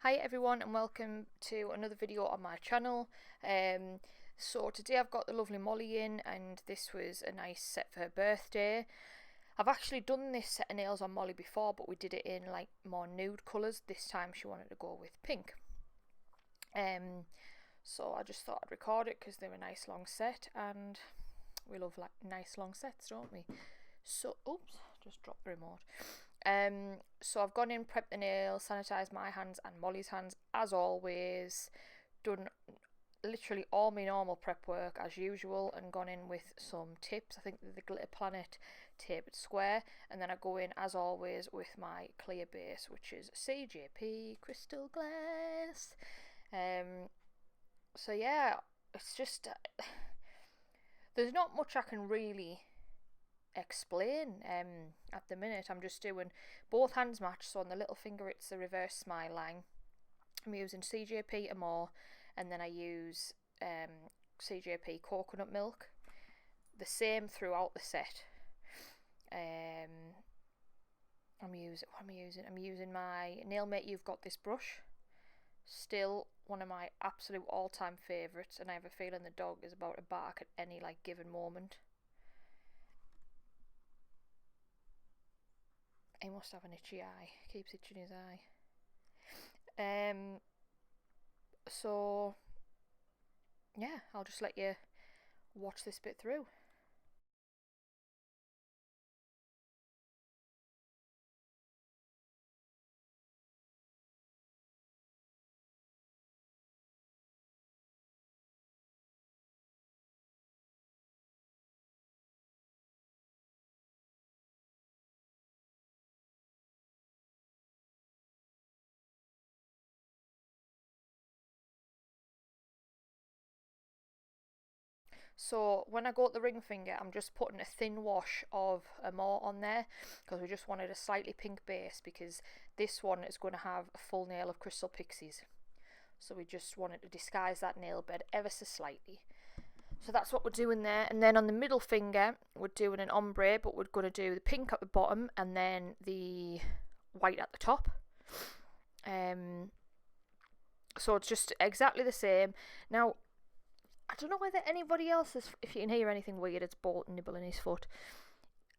Hi everyone and welcome to another video on my channel. So today I've got the lovely Molly in, and this was a nice set for her birthday. I've actually done this set of nails on Molly before, but we did it in like more nude colours. This time she wanted to go with pink. So I just thought I'd record it because they're a nice long set and we love like nice long sets, don't we? So, oops, just dropped the remote. So I've gone in, prepped the nails, sanitised my hands and Molly's hands as always, done literally all my normal prep work as usual, and gone in with some tips. I think the Glitter Planet tapered square, and then I go in as always with my clear base, which is CJP Crystal Glass. So yeah, it's just there's not much I can really explain at the minute. I'm just doing both hands match, so on the little finger it's the reverse smile line. I'm using CJP Ombre, and then I use CJP coconut milk, the same throughout the set. I'm using my Nailmate You've Got This brush, still one of my absolute all-time favourites, and I have a feeling the dog is about to bark at any like given moment. He must have an itchy eye. Keeps itching his eye. So yeah, I'll just let you watch this bit through. So when I go at the ring finger, I'm just putting a thin wash of Amore on there because we just wanted a slightly pink base, because this one is going to have a full nail of Crystal Pixies. So we just wanted to disguise that nail bed ever so slightly. So that's what we're doing there. And then on the middle finger, we're doing an ombre, but we're going to do the pink at the bottom and then the white at the top. So it's just exactly the same. Now, I don't know whether anybody else is, if you can hear anything weird, it's Bolt nibbling his foot.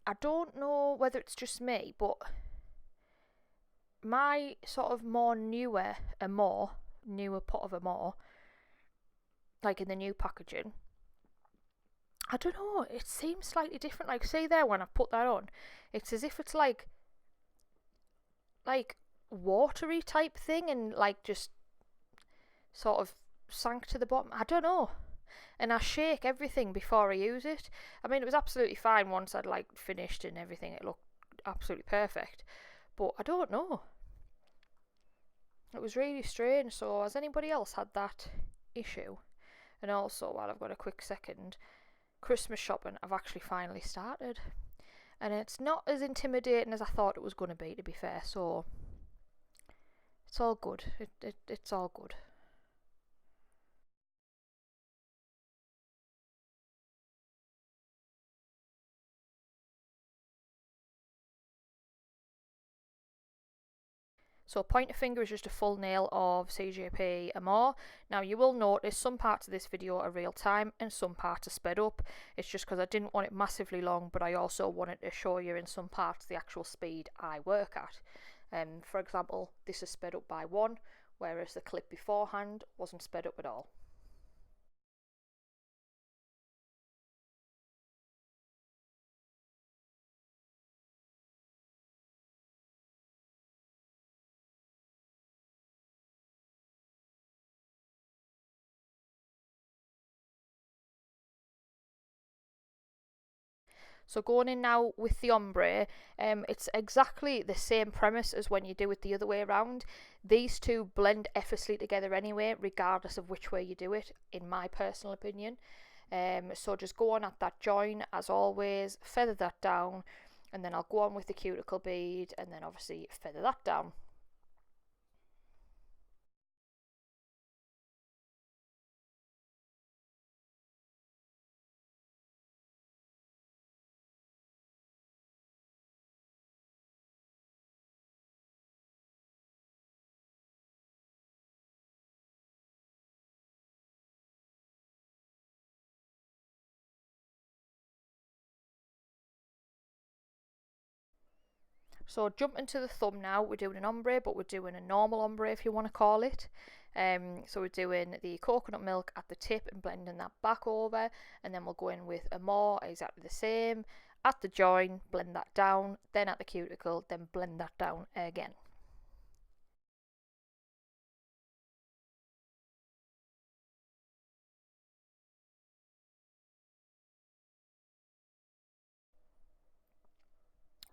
I don't know whether it's just me, but my sort of newer pot of Amore, like in the new packaging, I don't know, it seems slightly different. Like, see there, when I put that on, it's as if it's like watery type thing, and like just sort of sank to the bottom. I don't know. And I shake everything before I use it. I mean, it was absolutely fine once I'd like finished and everything. It looked absolutely perfect. But I don't know. It was really strange. So has anybody else had that issue? And also, while I've got a quick second, Christmas shopping I've actually finally started. And it's not as intimidating as I thought it was going to be fair. So it's all good. It's all good. So pointer finger is just a full nail of CJP Amore. Now you will notice some parts of this video are real time and some parts are sped up. It's just because I didn't want it massively long, but I also wanted to show you in some parts the actual speed I work at. For example, this is sped up by 1, whereas the clip beforehand wasn't sped up at all. So going in now with the ombre, it's exactly the same premise as when you do it the other way around. These two blend effortlessly together anyway, regardless of which way you do it, in my personal opinion. So just go on at that join as always, feather that down, and then I'll go on with the cuticle bead, and then obviously feather that down. So jumping to the thumb now, we're doing an ombre, but we're doing a normal ombre if you want to call it. So we're doing the coconut milk at the tip and blending that back over, and then we'll go in with a more exactly the same at the join, blend that down, then at the cuticle, then blend that down again.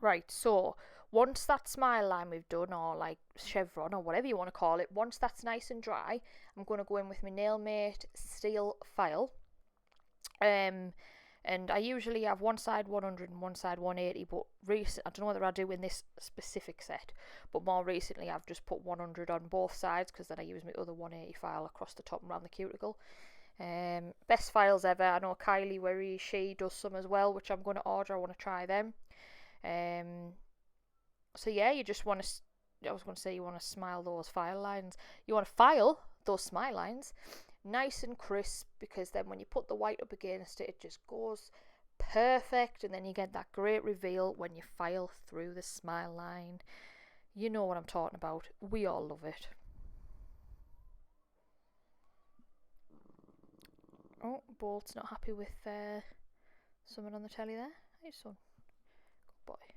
Right, so once that smile line we've done, or like chevron or whatever you want to call it, once that's nice and dry, I'm going to go in with my Nailmate steel file. And I usually have one side 100 and one side 180, but I don't know whether I do in this specific set, but more recently I've just put 100 on both sides because then I use my other 180 file across the top and around the cuticle. Best files ever. I know Kylie Werry, she does some as well, which I'm going to order. I want to try them. So yeah, you just want to, I was going to say you want to smile those file lines. You want to file those smile lines nice and crisp, because then when you put the white up against it, it just goes perfect, and then you get that great reveal when you file through the smile line. You know what I'm talking about. We all love it. Oh, Bolt's not happy with someone on the telly there. Hey, son. Good boy.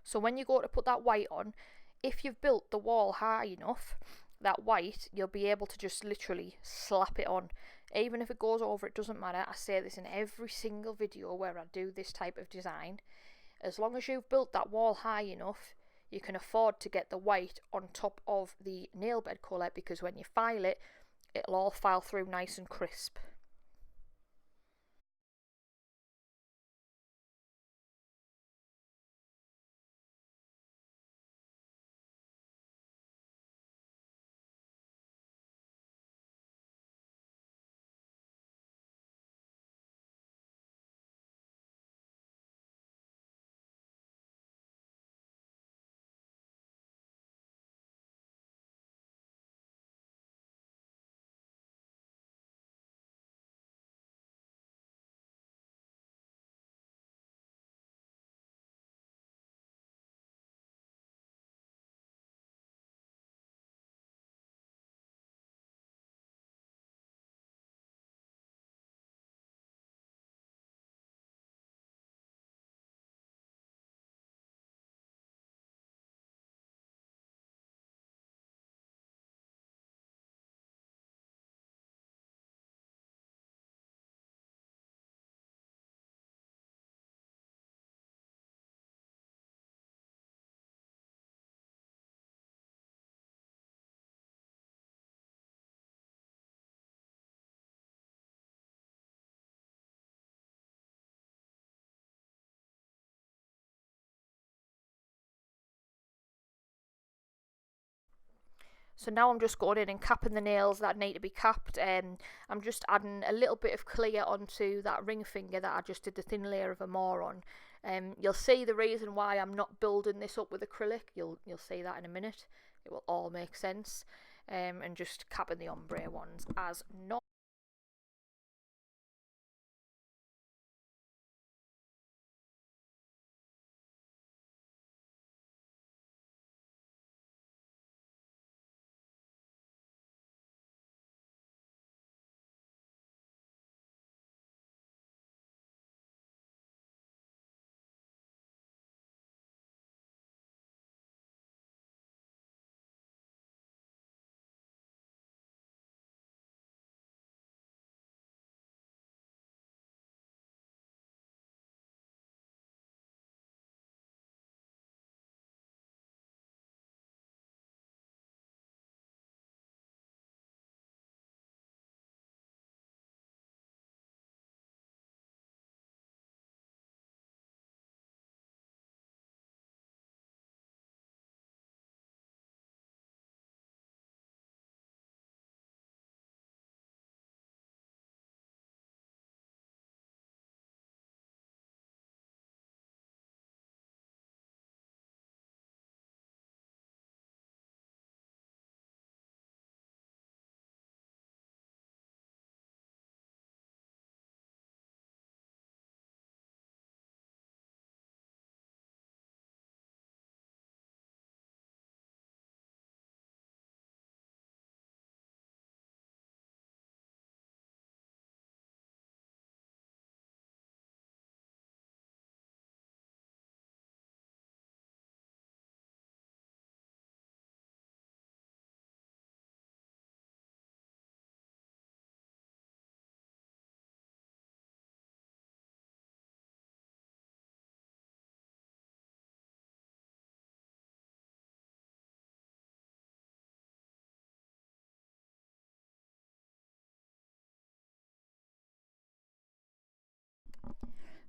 So when you go to put that white on, if you've built the wall high enough, that white, you'll be able to just literally slap it on. Even if it goes over, it doesn't matter. I say this in every single video where I do this type of design. As long as you've built that wall high enough, you can afford to get the white on top of the nail bed colour, because when you file it, it'll all file through nice and crisp. So now I'm just going in and capping the nails that need to be capped. I'm just adding a little bit of clear onto that ring finger that I just did the thin layer of Amore on. You'll see the reason why I'm not building this up with acrylic. You'll see that in a minute. It will all make sense. And just capping the ombre ones as not.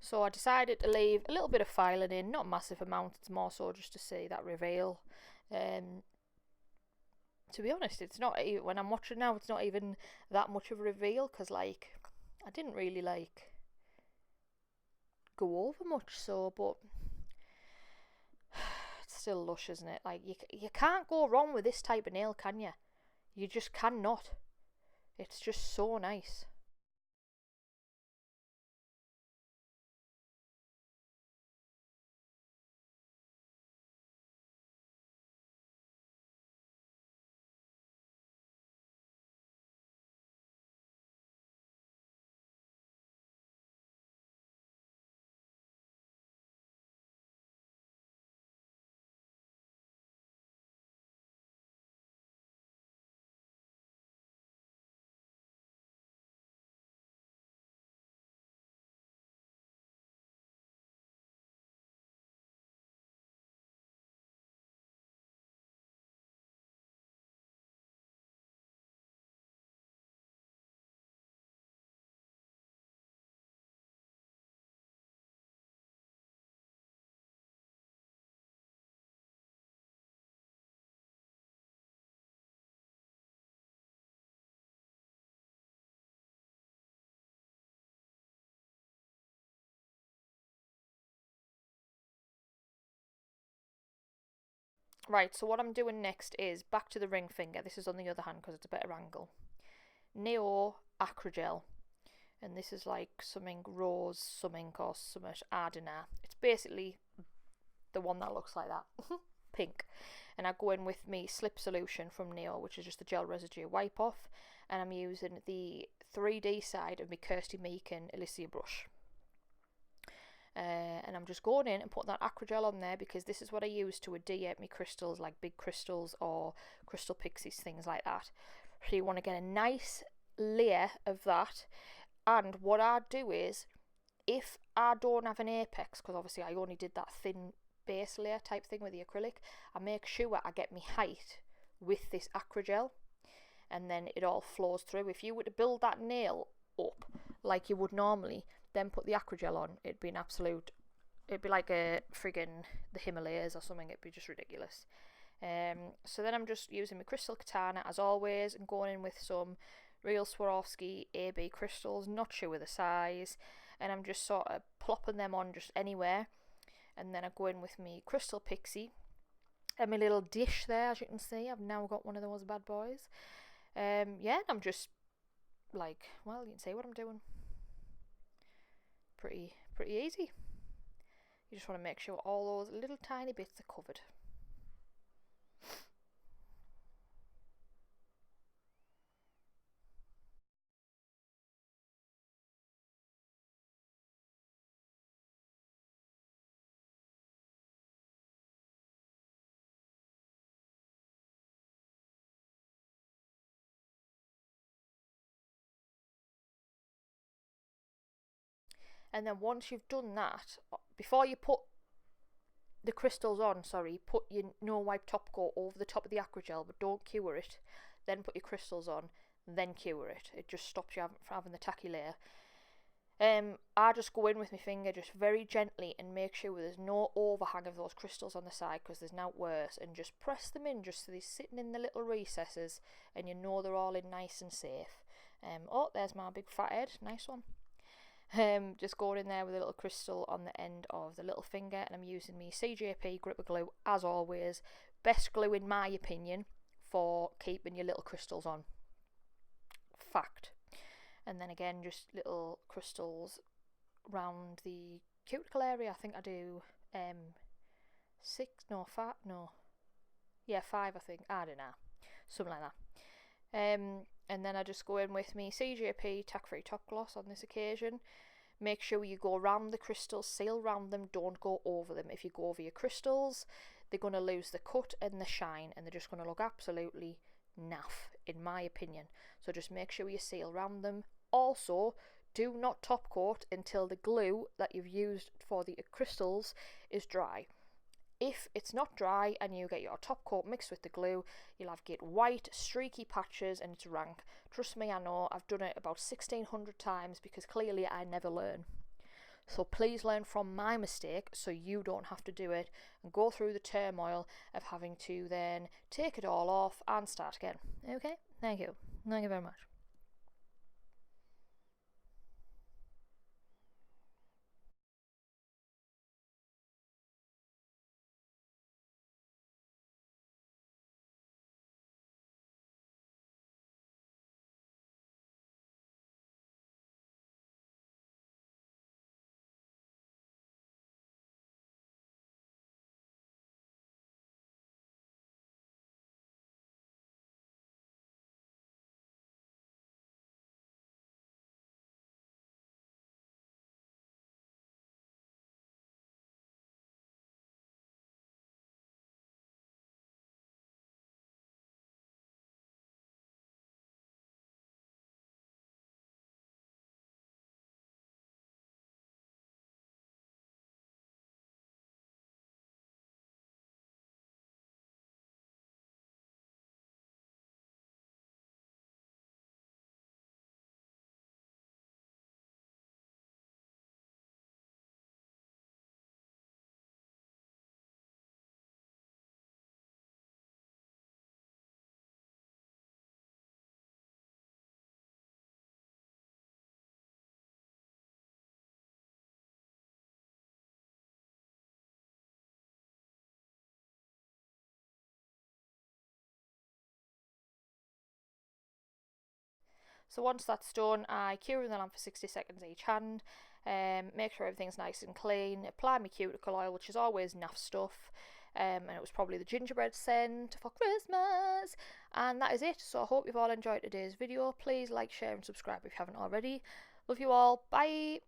So I decided to leave a little bit of filing in, not a massive amount, it's more so just to see that reveal. To be honest, it's not even, when I'm watching now, it's not even that much of a reveal, because like I didn't really like go over much, so, but it's still lush, isn't it? Like you can't go wrong with this type of nail, can you? You just cannot. It's just so nice. Right, so what I'm doing next is back to the ring finger. This is on the other hand because it's a better angle. Neo Acrygel. And this is like something rose, something or something, I don't know. It's basically the one that looks like that. Pink. And I go in with me slip solution from Neo, which is just the gel residue wipe off. And I'm using the 3D side of my Kirsty Meakin Alicia brush. And I'm just going in and putting that Acrygel on there because this is what I use to adhere my crystals, like big crystals or crystal pixies, things like that. So you want to get a nice layer of that. And what I do is, if I don't have an apex, because obviously I only did that thin base layer type thing with the acrylic, I make sure I get my height with this Acrygel, and then it all flows through. If you were to build that nail up like you would normally, then put the Acrygel on, it'd be an absolute, it'd be like a friggin' the Himalayas or something. It'd be just ridiculous. So then I'm just using my crystal katana as always and going in with some real Swarovski AB crystals, not sure with the size, and I'm just sort of plopping them on just anywhere. And then I go in with me crystal pixie and my little dish there, as you can see. I've now got one of those bad boys. Yeah, I'm just like, well, you can see what I'm doing. Pretty easy. You just want to make sure all those little tiny bits are covered. And then once you've done that, before you put the crystals on, put your no wipe top coat over the top of the Acrygel, but don't cure it. Then put your crystals on, then cure it. It just stops you from having the tacky layer. I just go in with my finger just very gently and make sure there's no overhang of those crystals on the side, because there's now worse, and just press them in just so they're sitting in the little recesses and you know they're all in nice and safe. Oh, there's my big fat head, nice one. Just going in there with a little crystal on the end of the little finger, and I'm using my CJP gripper glue as always. Best glue in my opinion for keeping your little crystals on. Fact. And then again, just little crystals round the cuticle area. I think I do 5 I think. I don't know. Something like that. And then I just go in with me CJP tack free top gloss on this occasion. Make sure you go around the crystals, seal around them, don't go over them. If you go over your crystals, they're going to lose the cut and the shine, and they're just going to look absolutely naff, in my opinion. So just make sure you seal around them. Also, do not top coat until the glue that you've used for the crystals is dry. If it's not dry and you get your top coat mixed with the glue, you'll get white streaky patches and it's rank. Trust me, I know, I've done it about 1600 times because clearly I never learn. So please learn from my mistake so you don't have to do it and go through the turmoil of having to then take it all off and start again. Okay? Thank you. Thank you very much. So once that's done, I cure in the lamp for 60 seconds each hand, make sure everything's nice and clean, apply my cuticle oil, which is always naff stuff, and it was probably the gingerbread scent for Christmas, and that is it. So I hope you've all enjoyed today's video. Please like, share and subscribe if you haven't already. Love you all, bye!